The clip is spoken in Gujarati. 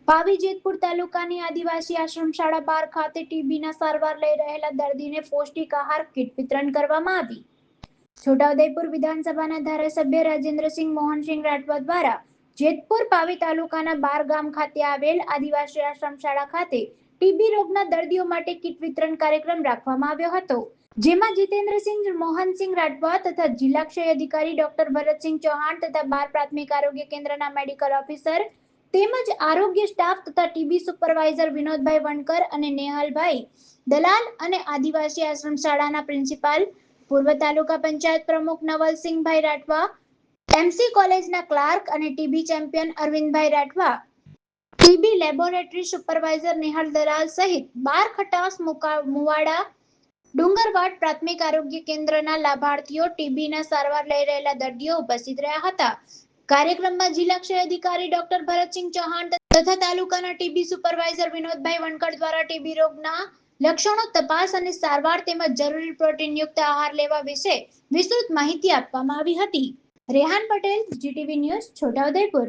પાવી જેતપુર તાલુકાની આદિવાસી આશ્રમ શાળા 12 ખાતે ટીબીના સારવાર લઈ રહેલા દર્દીને પૌષ્ટિક આહાર કીટ વિતરણ કરવામાં આવી. છોટાઉદેપુર વિધાનસભાના ધારાસભ્ય રાજેન્દ્રસિંહ મોહનસિંહ રાઠવા દ્વારા જેતપુર પાવી તાલુકાના 12 ગામ ખાતે આવેલ આદિવાસી આશ્રમ શાળા ખાતે ટીબી રોગના દર્દીઓ માટે કીટ વિતરણ કાર્યક્રમ રાખવામાં આવ્યો હતો, જેમાં જીતેન્દ્રસિંહ મોહનસિંહ રાઠવા તથા જિલ્લા ક્ષય અધિકારી ડોક્ટર ભરતસિંહ ચૌહાણ તથા 12 પ્રાથમિક આરોગ્ય કેન્દ્રના મેડિકલ ઓફિસર તેમજ આરોગ્ય સ્ટાફ તથા ટીબી સુપરવાઇઝર વિનોદભાઈ વણકર અને નેહલભાઈ દલાલ અને આદિવાસી આશ્રમ શાળાના પ્રિન્સિપાલ, પૂર્વ તાલુકા પંચાયત પ્રમુખ નવલસિંહભાઈ રાઠવા, એમસી કોલેજના ક્લાર્ક અને TB champion Arvindbhai Rathwa, TB laboratory supervisor Nehal Dalal સહિત 12 ખટાસ મુવાડા ડુંગરવાડ પ્રાથમિક આરોગ્ય કેન્દ્રના લાભાર્થીઓ ટીબીના સારવાર લઈ રહેલા દર્દીઓ ઉપસ્થિત રહ્યા હતા. કાર્યક્રમમાં જિલ્લા ક્ષય અધિકારી ડોક્ટર ભરતસિંહ ચૌહાણ તથા તાલુકાના ટીબી સુપરવાઇઝર વિનોદભાઈ વણકર દ્વારા ટીબી રોગના લક્ષણો, તપાસ અને સારવાર તેમજ જરૂરી પ્રોટીનયુક્ત આહાર લેવા વિશે વિસ્તૃત માહિતી આપવામાં આવી હતી. Rehan Patel, GTV news, Chhota Udepur.